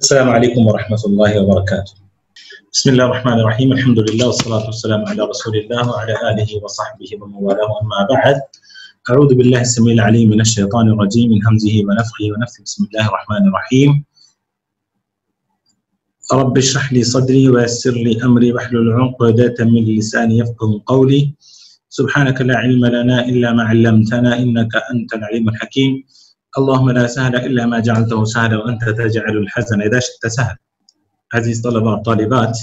السلام عليكم ورحمة الله وبركاته. بسم الله الرحمن الرحيم، الحمد لله والصلاة والسلام على رسول الله وعلى آله وصحبه ومن والاه، أما بعد. أعوذ بالله السميع العليم من الشيطان الرجيم من همزه ونفخه ونفثه. بسم الله الرحمن الرحيم. رب اشرح لي صدري ويسر لي أمري واحلل عقدة من لساني يفقهوا قولي. سبحانك لا علم لنا إلا ما علمتنا إنك أنت العليم الحكيم. اللهم لا سهل إلا ما جعلته سهلا وأنت تجعل الحزن إذا شئت سهل. عزيز طلبة والطالبات،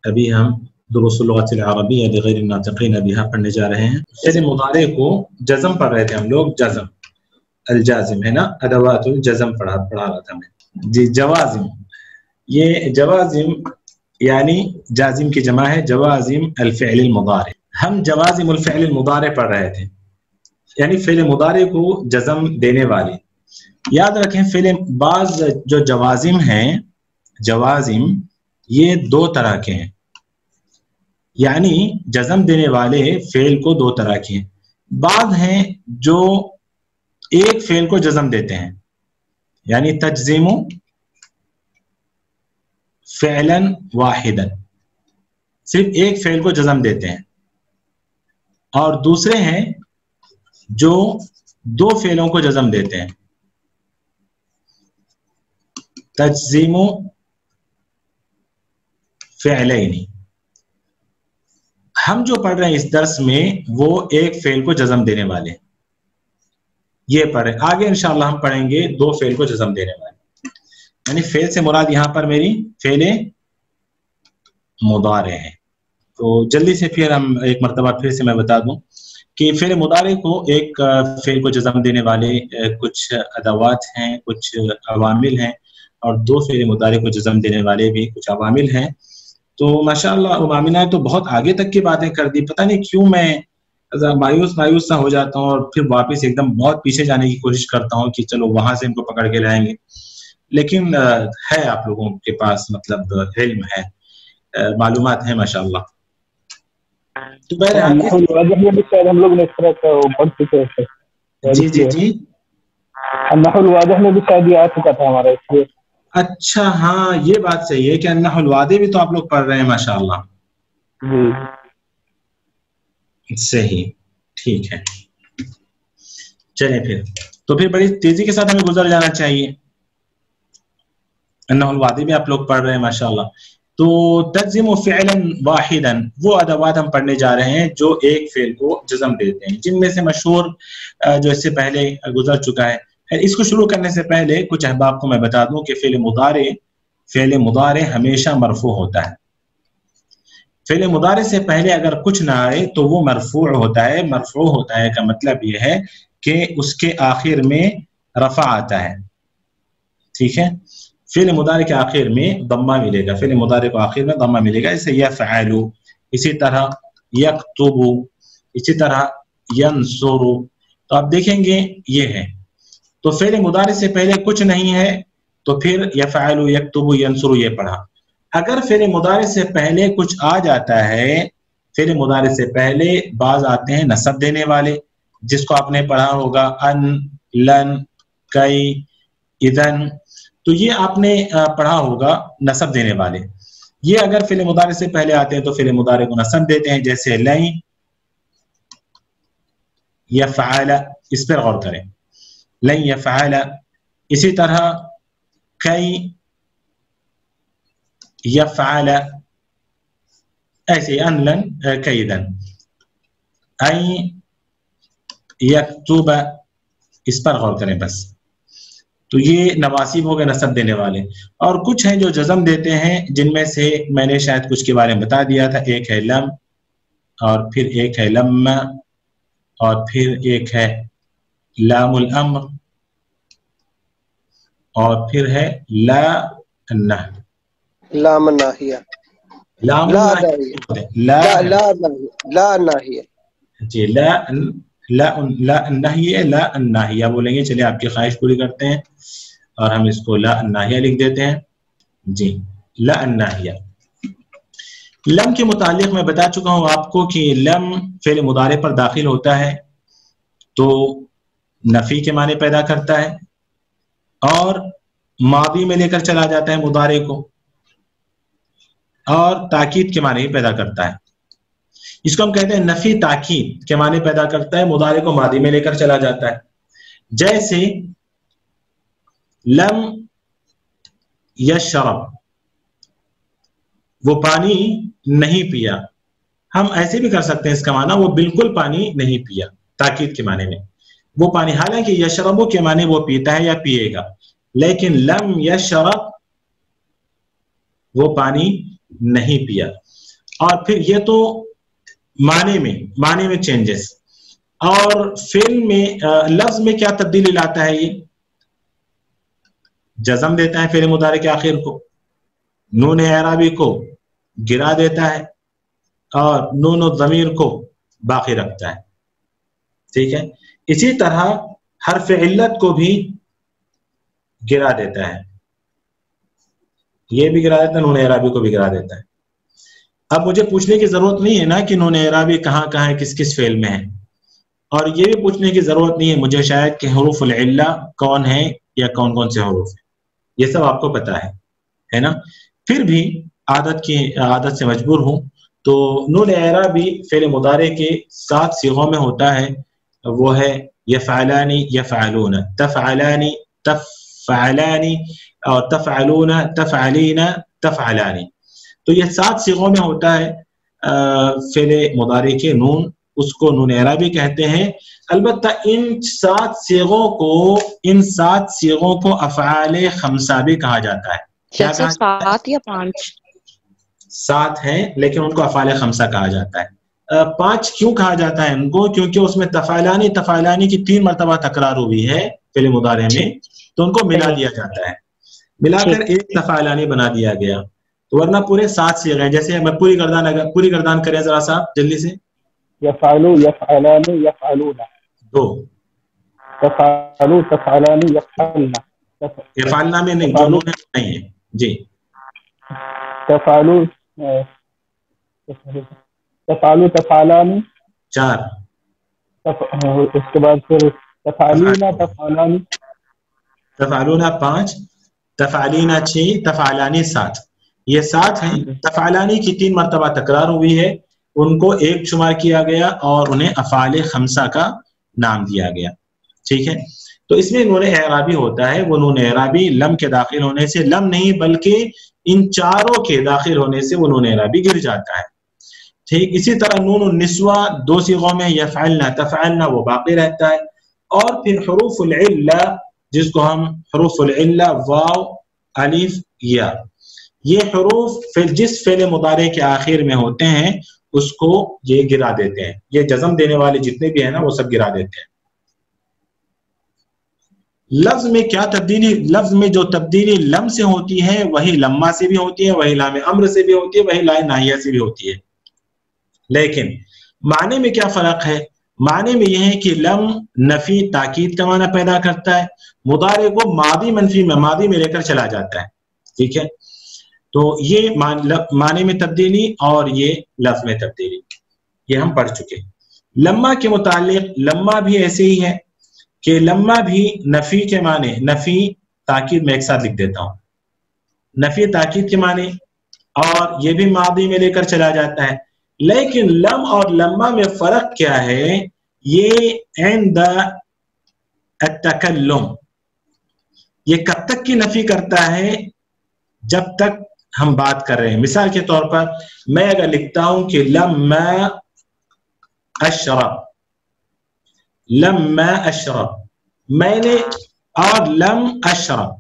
अभी हम दुरूस लुगत अरबिया लिगैर नातिकीन बिहा पढ़ने जा रहे हैं। फिर मुदारे को जज़म पढ़ रहे थे हम लोग। जज़म अल जाजिम है ना, अदवातुल जज़म पढ़ा रहा था मैं जी। जवाजिम, ये जवाजिम यानी जाजिम की जमा है जवाजिम अल फ़िअल अल मुदारे। हम जवाजिम अल फ़िअल अल मुदारे पढ़ रहे थे, यानी फ़िअल मुदारे को जज़म देने वाले। याद रखें, फ़िअल बाज़ जो जवाजिम हैं, जवाजिम ये दो तरह के हैं, यानी जज़म देने वाले फ़ेल को दो तरह के हैं। बाद हैं जो एक फ़ेल को जज़म देते हैं, यानी तजज़ीमु फ़िअलन वाहिदन, सिर्फ एक फ़ेल को जज़म देते हैं। और दूसरे हैं जो दो फ़ेलों को जज़म देते हैं, तजज़ीमु फ़िअलैनी। हम जो पढ़ रहे हैं इस दर्स में वो एक फ़ेल को जज़म देने वाले, ये पढ़ रहे। आगे इंशाअल्लाह हम पढ़ेंगे दो फ़ेल को जज़म देने वाले, यानी फ़ेल से मुराद यहाँ पर मेरी फ़ेले मुदारे हैं। तो जल्दी से फिर हम एक मरतबा फिर से मैं बता दूं कि फ़ेल मुदारे को एक फ़ेल को जज़म देने वाले कुछ अदावात हैं, कुछ अवामिल हैं, और दो फ़ेल मुदारे को जज़म देने वाले भी कुछ अवामिल हैं। तो माशाअल्लाह उमामिना तो बहुत आगे तक की बातें कर दी। पता नहीं क्यों मैं मायूस सा हो जाता हूँ और फिर वापस एकदम बहुत पीछे जाने की कोशिश करता हूँ कि चलो वहां से इनको पकड़ के लाएंगे, लेकिन है आप लोगों के पास मतलब इल्म है, मालूमात है माशाअल्लाह। तो हम लोग ने इस तरह का पढ़ चुके हैं। जी जी जी, अन्नहुल वाज़िह में भी शायद ये आ चुका था हमारा, इसलिए। अच्छा हाँ, ये बात सही है कि अन्नहुल वाज़िह भी तो आप लोग पढ़ रहे हैं माशाअल्लाह। सही, ठीक है। चलें फिर, तो फिर बड़ी तेजी के साथ हमें गुजर जाना चाहिए। अन्नहुल वाज़िह भी आप लोग पढ़ रहे हैं माशाअल्लाह। तो तजज़ीमु फ़िअलन वाहिदन, वो अदवात हम पढ़ने जा रहे हैं जो एक फ़ेल को जज़म देते हैं, जिनमें से मशहूर जो इससे पहले गुजर चुका है। इसको शुरू करने से पहले कुछ अहबाब को मैं बता दूं कि फ़ेल मुदारे हमेशा मरफू होता है। फ़ेल मुदारे से पहले अगर कुछ ना आए तो वो मरफू होता है। मरफू होता है का मतलब ये है कि उसके आखिर में रफ़ा आता है, ठीक है। फ़ेल मुदारे के आखिर में दम्मा मिलेगा, फ़ेल मुदारे को आखिर में दम्मा मिलेगा, जैसे यफ़अलु, इसी तरह यक्तुबु, इसी तरह यंसुरु। तो आप देखेंगे ये है। तो फ़ेल मुदारे से पहले कुछ नहीं है तो फिर यफ़अलु, यक्तुबु, यंसुरु ये पढ़ा। अगर फ़ेल मुदारे से पहले कुछ आ जाता है, फ़ेल मुदारे से पहले बाज आते हैं नसब देने वाले, जिसको आपने पढ़ा होगा अन, लन, कई, इदन। तो ये आपने पढ़ा होगा नसब देने वाले। ये अगर फ़ेल मुदारे से पहले आते हैं तो फ़ेल मुदारे को नसब देते हैं, जैसे लै, यफ़अल, इस पर गौर करें, लन यफ़अल। इसी तरह कई, यफ़अल, ऐसे अन, लन, कैदन, आई, यक्तुब, इस पर गौर करें बस। तो ये नवासिब हो गए नसब देने वाले। और कुछ हैं जो जज़म देते हैं, जिनमें से मैंने शायद कुछ के बारे में बता दिया था। एक है लम, और फिर एक है लम्मा, और फिर एक है लामुल अम्र, और फिर है ला नाहिया, जी, ला नाहिया बोलेंगे। चलिए आपकी ख्वाहिश पूरी करते हैं और हम इसको ला नाहिया लिख देते हैं जी, ला नाहिया। लम के मुतालिक मैं बता चुका हूं आपको कि लम फ़ेल मुदारे पर दाखिल होता है तो नफ़ी के माने पैदा करता है, और मादी में लेकर चला जाता है मुदारे को, और ताकीद के माने पैदा करता है। इसको हम कहते हैं नफी ताकीद के माने पैदा करता है, मुदारे को मादी में लेकर चला जाता है। जैसे लम यशरब, वो पानी नहीं पिया। हम ऐसे भी कर सकते हैं इसका माना वो बिल्कुल पानी नहीं पिया, ताकीद के माने में। वो पानी, हालांकि यशरबु के माने वो पीता है या पिएगा, लेकिन लम यशरब वो पानी नहीं पिया। और फिर ये तो माने में चेंजेस, और फिल्म में लफ्ज में क्या तब्दीली लाता है, ये जज़म देता है फिर मुदारे के आखिर को, नून एराबी को गिरा देता है और नून ज़मीर को बाकी रखता है। ठीक है, इसी तरह हर्फ इल्लत को भी गिरा देता है, ये भी गिरा देता है, नून एराबी को भी गिरा देता है। अब मुझे पूछने की जरूरत नहीं है ना कि नून एराबी कहाँ कहाँ है, किस किस फेल में है, और ये भी पूछने की जरूरत नहीं है मुझे शायद कि हुरूफुल इल्ला कौन है या कौन कौन से हुरूफ है, ये सब आपको पता है ना। फिर भी आदत से मजबूर हूँ, तो नून एराबी फेल मुदारे के 7 सीगों में होता है, वो है यफ़अलानी यफ़अलून, तफ़अलानी तफ़अलानी, और तफ़अलून तफ़अलीना तफ़अलानी। तो ये 7 सीगों में होता है फेल मुदारे के नून, उसको नून एराबी कहते हैं। अलबत्ता इन 7 सीगों को अफ़आले खमसा भी कहा जाता है। क्या कहा? 7 या 5? 7 है, लेकिन उनको अफ़आले खमसा कहा जाता है। 5 क्यों कहा जाता है उनको? क्योंकि उसमें तफ़अलानी की 3 मरतबा तकरार हुई है फेल मुदारे में, तो उनको मिला दिया जाता है, मिलाकर एक तफ़अलानी बना दिया गया। तो वरना पूरे 7 सीगे हैं। जैसे मैं पूरी गर्दान करें जरा सा जल्दी से। यफ़अलू यफ़अलानी यफ़अलूना, 2 तफ़अलू तफ़अलानी यफ़अलना, यफ़अलना में नहीं, जो नून नहीं है जी। तफ़अलू तफ़अलानी 4, उसके बाद फिर तफ़अलीना तफ़अलानी, तफ़अलूना 5, तफ़अलीना 6, तफ़अलानी 7, ये 7 हैं। तफ़अलानी की 3 मरतबा तकरार हुई है, उनको एक शुमार किया गया और उन्हें अफ़आले खमसा का नाम दिया गया। ठीक है, तो इसमें नून एराबी होता है, वो नून एराबी लम के दाखिल होने से, लम नहीं बल्कि इन चारों के दाखिल होने से वो नून एराबी गिर जाता है। ठीक, इसी तरह नून निस्वा 2 सीगों में यफ़अलना तफ़अलना वो बाकी रहता है। और फिर हुरूफुल इल्ला, जिसको हम हुरूफुल इल्ला वाव अलिफ या, ये हुरूफ फिर जिस फेल मुदारे के आखिर में होते हैं उसको ये गिरा देते हैं। ये जज़म देने वाले जितने भी हैं ना वो सब गिरा देते हैं। लफ्ज में क्या तब्दीली, लफ्ज में जो तब्दीली लम से होती है वही लम्मा से भी होती है, वही लाम अम्र से भी होती है, वही लाए नाहिया से भी होती है। लेकिन माने में क्या फर्क है? माने में यह है कि लम नफी ताकीद का माना पैदा करता है, मुदारे को मादी मनफी में मादी में लेकर चला जाता है। ठीक है, तो ये माने में तब्दीली और ये लफ्ज में तब्दीली, ये हम पढ़ चुके। लम्मा के मुतालिक लम्मा भी ऐसे ही है कि लम्मा भी नफी के माने, नफी ताकीद में एक साथ लिख देता हूं, नफी ताकीद के माने, और ये भी मादी में लेकर चला जाता है। लेकिन लम और लम्मा में फर्क क्या है? ये इंद अत्तकल्लुम, ये कब तक की नफी करता है? जब तक हम बात कर रहे हैं। मिसाल के तौर पर मैं अगर लिखता हूं कि लम्मा अशरब, लम्मा अशरब, मैंने, और लम अशरब,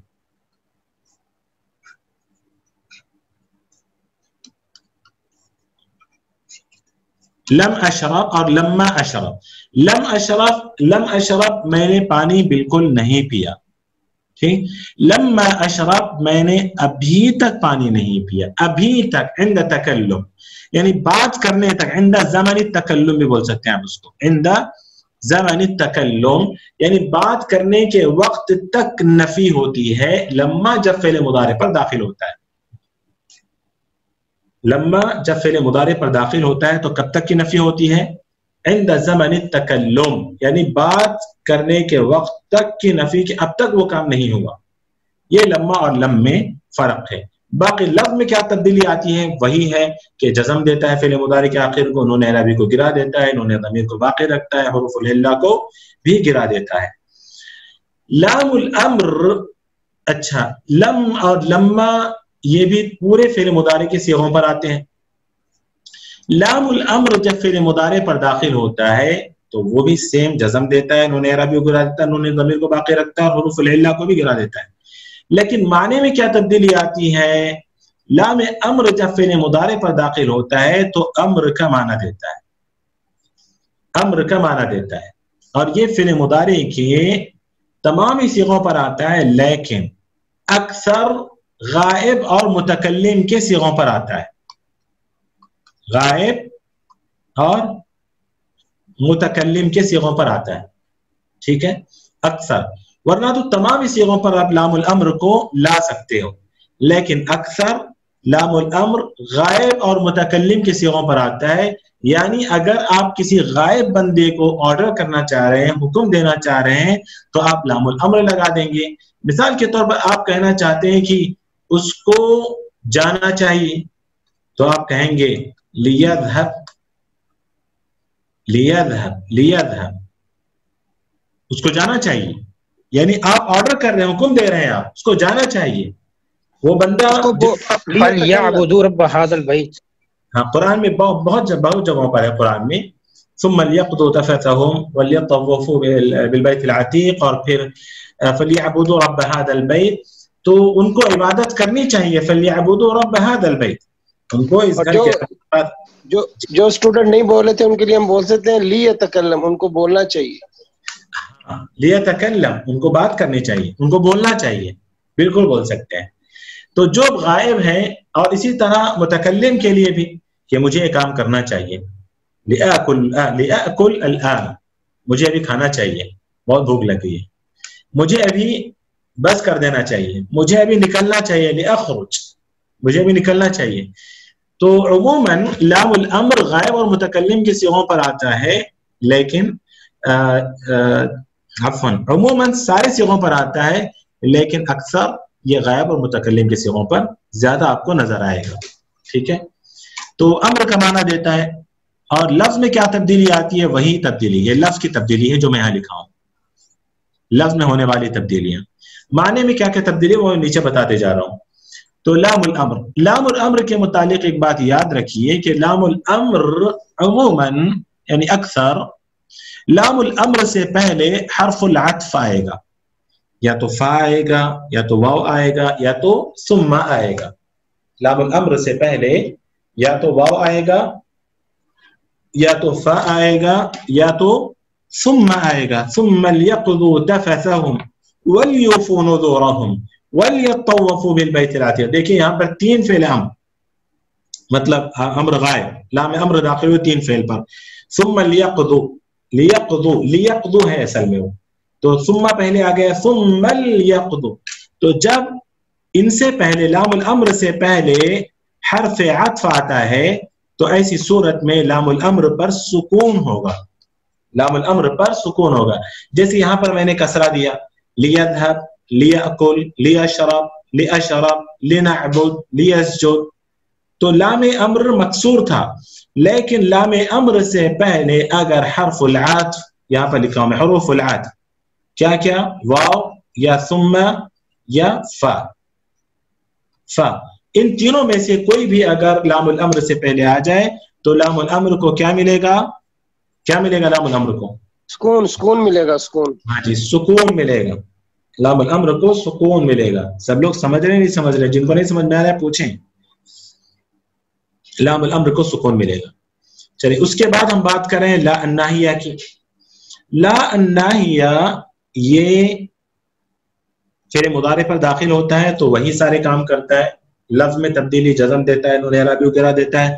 लम अशरब और लम्मा अशरब। लम अशरब मैंने पानी बिल्कुल नहीं पिया। ठीक, लम्मा अशरब मैंने अभी तक पानी नहीं पिया, अभी तक, इंद तकल्लुम यानी बात करने तक, इंद ज़मानी तकल्लुम भी बोल सकते हैं आप उसको, इंद ज़मानी तकल्लुम यानी बात करने के वक्त तक नफी होती है लम्मा जब फेल मुदारे पर दाखिल होता है। लम्मा जब फेल मुदारे पर दाखिल होता है तो कब तक की नफी होती है? इंद ज़मानी तकल्लुम यानी बात करने के वक्त तक की नफी, कि अब तक वो काम नहीं हुआ, یہ لما اور لم میں فرق ہے. باقی لفظ میں کیا تبدیلی آتی ہے وہی ہے کہ جزم دیتا ہے فعل مضارع کے آخر کو, نون اعرابی کو گرا دیتا ہے, نون ضمیر کو باقی رکھتا ہے, حروف العلہ کو بھی گرا دیتا ہے. لام الامر, اچھا لم اور لما یہ بھی پورے فعل مضارع کے صیغوں پر آتے ہیں. لام الامر جب فعل مضارع پر داخل ہوتا ہے تو وہ بھی سیم جزم دیتا ہے, نون اعرابی کو گرا دیتا ہے, نون ضمیر کو باقی رکھتا ہے, اور حروف العلہ کو بھی گرا دیتا ہے. لیکن معنی میں کیا تبدیلی آتی ہے؟ لام امر جب فعل مضارع پر داخل ہوتا ہے تو امر کا معنی دیتا ہے, امر کا معنی دیتا ہے, اور یہ فعل مضارع کے تمام ہی صیغوں پر آتا ہے, لیکن اکثر غائب اور متکلم کے صیغوں پر آتا ہے, غائب اور متکلم کے صیغوں پر آتا ہے. ٹھیک ہے, اکثر, ورنہ تو تمام صیغوں پر آپ لام الامر کو لا سکتے ہو, لیکن اکثر لام الامر غائب اور متکلم کے صیغوں پر آتا ہے. یعنی اگر آپ کسی غائب بندے کو آرڈر کرنا چاہ رہے ہیں, حکم دینا چاہ رہے ہیں, تو آپ لام الامر لگا دیں گے. مثال کے طور پر آپ کہنا چاہتے ہیں کہ اس کو جانا چاہیے, تو آپ کہیں گے لیذهب, لیذهب, لیذهب, اس کو جانا چاہیے. یعنی آپ آرڈر کر رہے ہیں, حکم دے رہے ہیں, آپ اس کو جانا چاہیے. وہ بندہ فَلْيَعْبُدُوا رَبَّ هَذَا الْبَيْتِ, ہاں قرآن میں بہت جگہوں پر ہے قرآن میں, ثم ليقضوا تفثهم وليطوفوا بالبيت العتيق, اور پھر فليعبدوا رب هذا البيت, تو ان کو عبادت کرنی چاہیے. فليعبدوا رب هذا البيت, ان کو اس گھر کے جو اسٹوڈنٹ نہیں بولے تھے ان کے لیے ہم بول سکتے ہیں لیتکلم, ان کو بولنا چاہیے. لیتکلم, ان کو بات کرنی چاہیے, ان کو بولنا چاہیے, بالکل بول سکتے ہیں. تو جو غائب ہیں, اور اسی طرح متکلم کے لیے بھی کہ مجھے یہ کام کرنا چاہیے. لآکل الآن, مجھے ابھی کھانا چاہیے, بہت بھوک لگی ہے, مجھے ابھی بس کر دینا چاہیے, مجھے ابھی نکلنا چاہیے. لأخرج, مجھے ابھی نکلنا چاہیے. تو عموماً لام الامر غائب اور متکلم کے صیغوں پر آتا ہے, لیکن عفواً عموماً سارے صیغوں پر آتا ہے, لیکن اکثر یہ غائب اور متکلم کے صیغوں پر زیادہ آپ کو نظر آئے گا. ٹھیک ہے, تو امر کا معنی دیتا ہے. اور لفظ میں کیا تبدیلی آتی ہے وہی تبدیلی, یہ لفظ کی تبدیلی ہے جو میں یہاں لکھا ہوں, لفظ میں ہونے والی تبدیلیاں. معنی میں کیا کیا تبدیلی وہ نیچے بتاتے جا رہا ہوں. تو لام الامر, لام الامر کے متعلق ایک بات یاد رکھیے کہ لام الامر عموماً یعنی اکثر لام الامر سے پہلے حرف العطف آئے گا, یا تو فا آئے گا, یا تو واو آئے گا, یا تو ثم آئے گا. لام الامر سے پہلے یا تو واو آئے گا, یا تو فا آئے گا, یا تو ثم آئے گا. ثم ليقضوا تفثهم وليوفوا نذورهم وليطوفوا بالبيت العتيق. دیکھیں یہاں پر تین فعل امر, مطلب امر غائب, لام امر داخل ہوئے تین فعل پر. ثم ليقضوا, ليقضوا, ليقضوا ہے اصل میں وہ, تو ثم پہلے آ گیا, ثم ليقضوا. تو جب ان سے پہلے لام الامر سے پہلے حرف عطف آتا ہے تو ایسی صورت میں لام الامر پر سکون ہوگا, لام الامر پر سکون ہوگا. جیسے یہاں پر میں نے کسرہ دیا, لیذهب, لیأکل, لیشرب, لیشرب, لنعبد, لیسجد. تو لام امر مکسور تھا, لیکن لام امر سے پہلے اگر حرف العطف, یہاں پر لکھا ہوں میں حروف العطف, کیا کیا, واو یا ثم یا فا, فا, ان تینوں میں سے کوئی بھی اگر لام الامر سے پہلے آ جائے تو لام الامر کو کیا ملے گا, کیا ملے گا لام الامر کو؟ سکون, سکون ملے گا, سکون. ہاں جی, سکون ملے گا, لام الامر کو سکون ملے گا. سب لوگ سمجھ رہے نہیں سمجھ رہے؟ جن کو نہیں سمجھ میں آ رہا ہے پوچھیں. لام الامر کو سکون ملے گا. چلیے اس کے بعد ہم بات کریں لا الناہیہ کی. لا الناہیہ یہ فعل مضارع پر داخل ہوتا ہے تو وہی سارے کام کرتا ہے. لفظ میں تبدیلی, جزم دیتا ہے, نون اعرابی کو گرا دیتا ہے,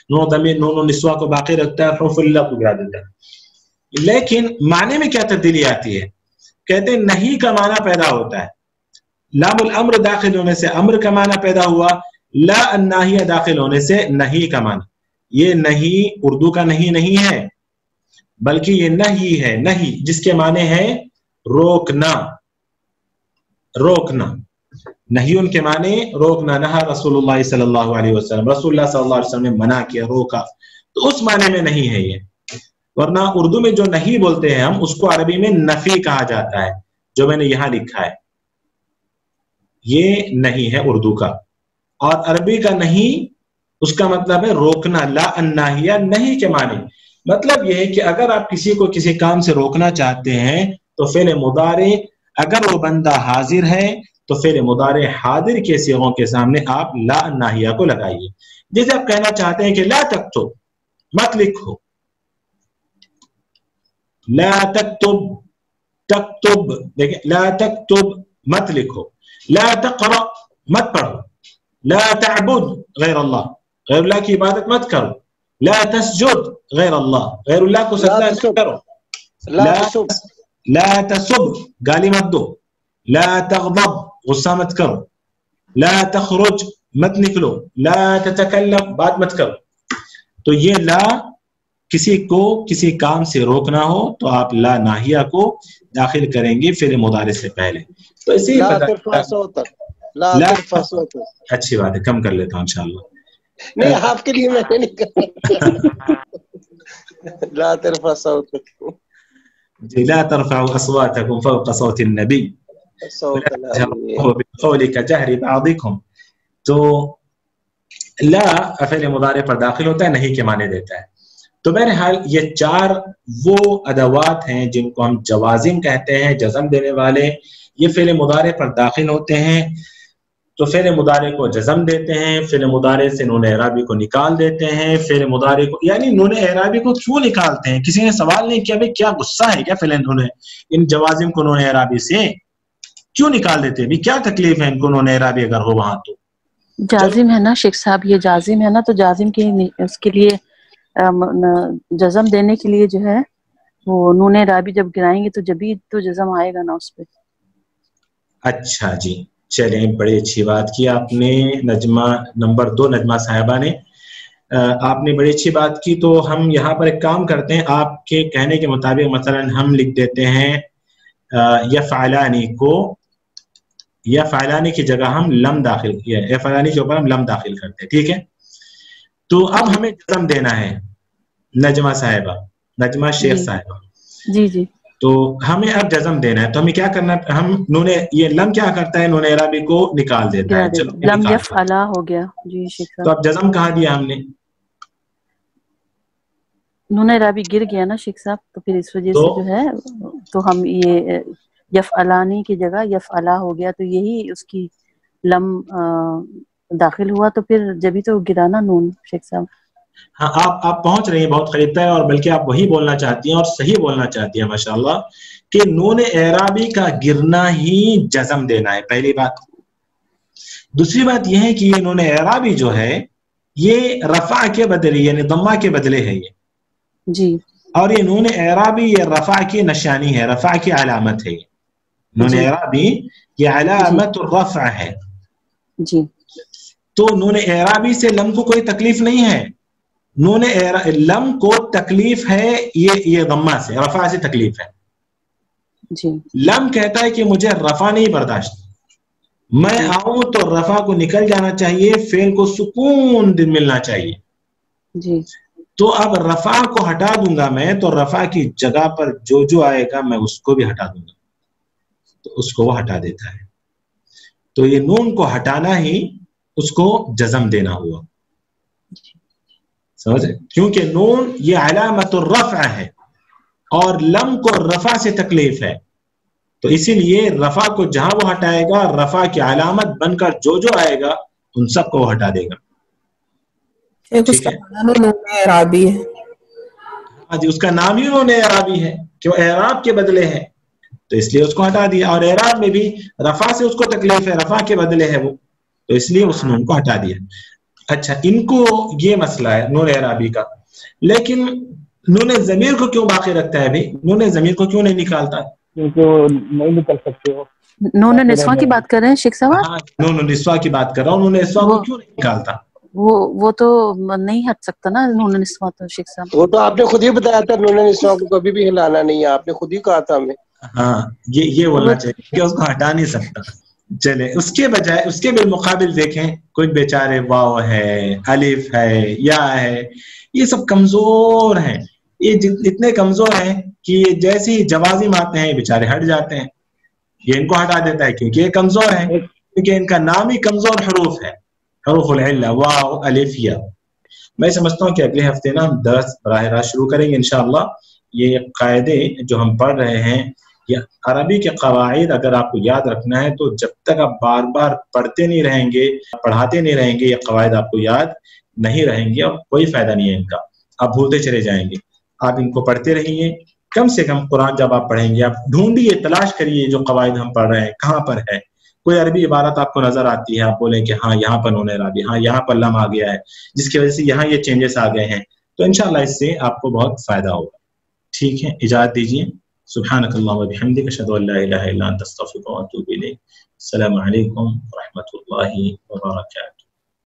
نون ضمیر نون و نسوہ کو باقی رکھتا ہے, حروف اللہ کو گرا دیتا ہے. لیکن معنی میں کیا تبدیلی آتی ہے؟ کہتے ہیں نہیں کا معنی پیدا ہوتا ہے. لام الامر داخل ہونے سے امر کا معنی پیدا ہوا, لا الناہیہ داخل ہونے سے نہیں کا معنی. یہ نہیں اردو کا نہیں ہے, بلکہ یہ نہیں ہے, نہیں جس کے معنی ہے روکنا, روکنا. नहियुन के माने रोकना, नहा रसूलुल्लाह सल्लल्लाहु अलैहि वसल्लम, रसूलुल्लाह सल्लल्लाहु अलैहि वसल्लम ने मना किया, रोका, तो उस माने में नहीं है ये। वरना उर्दू में जो नहीं बोलते हैं हम, उसको अरबी में नफी कहा जाता है, जो मैंने यहां लिखा है ये नहीं है उर्दू का। और अरबी का नहीं उसका मतलब है रोकना, ला अन्नाहिया, नहीं के माने मतलब यह है कि अगर आप किसी को किसी काम से रोकना चाहते हैं तो फेल मुदारे, अगर वो बंदा हाजिर है तो फेल मुदारे हाजिर के सिगों के सामने आप ला अन्नाहिया को लगाइए। जैसे आप कहना चाहते हैं कि ला तक्तुब, मत लिखो, ला तक्तुब, तक्तुब, देखिए ला तक्तुब मत लिखो, ला तक़रा मत पढ़ो, ला तअबुद गैर अल्लाह, गैर अल्लाह की इबादत मत करो, ला तस्जुद गैर अल्लाह, गैर अल्लाह को सजदा मत करो, ला तसुब गाली मत दो, ला तग़ज़ब गुस्सा मत करो, ला तख़रुज मत निकलो, ला ततकल्लम बात मत करो। तो ये ला किसी को किसी काम से रोकना हो तो आप ला नाहिया को दाखिल करेंगे फिर मुदारे से पहले। तो इसे ही अच्छी बात है, कम कर लेता हूँ इंशाअल्लाह। नहीं आपके लिए मैंने नहीं कहा। ला तरफा सौतक जी, ला तरफउ अस्वातकुम फौक़ सौतिन नबी बिक़ौलि कजहरि बअदिकुम। तो ला फ़िल मुदारे पर दाखिल होता है, नहीं के माने देता है। तो बहरहाल ये चार वो अदवात हैं जिनको हम जवाजिम कहते हैं, जज़म देने वाले, ये फ़िल मुदारे पर दाखिल होते हैं तो फ़िल मुदारे को जज़म देते हैं, फ़िल मुदारे से नून एराबी को निकाल देते हैं, फ़िल मुदारे को, यानी नून एराबी को क्यों निकालते हैं? किसी ने सवाल नहीं किया भाई क्या गुस्सा है क्या फ़िल नून इन जवाजिम को नून एराबी से क्यों निकाल देते हैं? क्या तकलीफ है इनको नून एराबी अगर हो वहां? तो जाजिम है ना शेख साहब, ये जाजिम है ना, तो जाजिम के उसके लिए जज़म देने के लिए जो है वो नून राबी जब गिराएंगे तो जब भी तो जज़म आएगा ना उस पे। अच्छा जी, चलें, बड़ी अच्छी बात की आपने नजमा, नंबर 2 नजमा साहिबा ने, आपने बड़ी अच्छी बात की। तो हम यहाँ पर एक काम करते हैं, आपके कहने के मुताबिक मसलन हम लिख देते हैं यफ़अलानी को, यफ़अलानी की जगह हम लम दाखिल किया, यफ़अलानी के ऊपर हम लम दाखिल करते हैं, ठीक है। तो अब हमें जज़म देना है नजमा साहिबा, नजमा शेख साहिबा जी जी, तो हमें अब जज़म देना है। तो हमें क्या करना है, हम नूने, ये लम क्या करता है, नून एराबी को निकाल देता है। चलो लम यफ़अला हो गया जी शेख साहब। तो अब जज़म कहाँ दिया हमने, नून एराबी गिर गया ना शेख साहब, तो फिर इस वजह से जो है तो हम ये यफ़अलानी की जगह यफ़अला हो गया, तो यही उसकी लम दाखिल हुआ, तो फिर जब ही तो गिराना नून शेख साहब। हाँ, आप पहुंच रही हैं बहुत करीब है, और बल्कि आप वही बोलना चाहती हैं और सही बोलना चाहती हैं माशाल्लाह, कि नून एराबी का गिरना ही जज़म देना है, पहली बात। दूसरी बात यह है कि ये नून एराबी जो है ये रफा के बदले यानी दम्मा के बदले है ये जी, और ये नून एराबी ये रफा की निशानी है, रफा की अलामत है। नून एराबी ये अलामत रफा है जी। तो नून एराबी से लम को कोई तकलीफ नहीं है, नून लम को तकलीफ है ये दम्मा से, रफा से तकलीफ है जी। लम कहता है कि मुझे रफा नहीं बर्दाश्त, मैं आऊं तो रफा को निकल जाना चाहिए, फेल को सुकून दिन मिलना चाहिए जी। तो अब रफा को हटा दूंगा मैं, तो रफा की जगह पर जो आएगा मैं उसको भी हटा दूंगा, तो उसको वो हटा देता है। तो ये नून को हटाना ही उसको जज़म देना हुआ, समझ? क्योंकि नून ये अलामतुर रफ़अ है और लम को रफा से तकलीफ है, तो इसीलिए रफा को जहां वो हटाएगा, रफा की अलामत बनकर जो आएगा उन सबको वो हटा देगा। उसका नाम नून एराबी है। हाँ जी, उसका नाम ही नून एराबी है कि वो एराब के बदले है, तो इसलिए उसको हटा दिया। और एराब में भी रफा से उसको तकलीफ है, रफा के बदले है वो, तो इसलिए उस नून को हटा दिया। अच्छा, इनको ये मसला है नून एराबी का, लेकिन नून ज़मीर को क्यों बाकी रखता है भाई? नून ज़मीर को क्यों नहीं निकालता? क्योंकि वो नहीं निकल सकते हो। नून निस्वा की बात कर रहे हैं शेख साहब? हाँ, नून निस्वा की बात कर रहा हूँ। नून निस्वा को क्यों नहीं निकालता? वो तो नहीं हट सकता ना नून निस्वा तो शेख साहब। वो तो आपने खुद ही बताया था, नून निस्वा को कभी भी हिलाना नहीं है, आपने खुद ही कहा था हमें। हाँ, ये बोलना चाहिए कि उसको हटा नहीं सकता। चले उसके बजाय उसके बिलमुकाबिल देखें कुछ बेचारे वाव है, अलिफ है, या है, ये सब कमजोर हैं। ये इतने कमजोर हैं कि ये जैसे ही जवाजिम आते हैं बेचारे हट जाते हैं, ये इनको हटा देता है क्योंकि ये कमजोर है, क्योंकि इनका नाम ही कमजोर हरूफ है, हरूफुल इल्ला वाव अलिफ या। मैं समझता हूँ कि अगले हफ्ते ना हम दर्स बराह रास्त शुरू करेंगे इंशाअल्लाह। ये कायदे जो हम पढ़ रहे हैं, या अरबी के कवाइद अगर आपको याद रखना है तो जब तक आप बार बार पढ़ते नहीं रहेंगे, पढ़ाते नहीं रहेंगे, ये कवाइद आपको याद नहीं रहेंगे और कोई फायदा नहीं है इनका, आप भूलते चले जाएंगे। आप इनको पढ़ते रहिए, कम से कम कुरान जब आप पढ़ेंगे आप ढूंढिए, तलाश करिए जो कवाइद हम पढ़ रहे हैं कहाँ पर है। कोई अरबी इबारत आपको नजर आती है, आप बोलें कि हाँ यहाँ पर नून इराबी, हाँ यहाँ पर लम आ गया है, जिसकी वजह से यहाँ ये चेंजेस आ गए हैं, तो इंशाल्लाह इससे आपको बहुत फायदा होगा। ठीक है, इजाजत दीजिए। सुब्हानकल्लाह व बिहम्दिक, अशहदु अन ला इलाहा इल्ला अंत, अस्तगफिरुका व अतूबु इलैक। अस्सलामु अलैकुम व रहमतुल्लाहि व बरकातहू।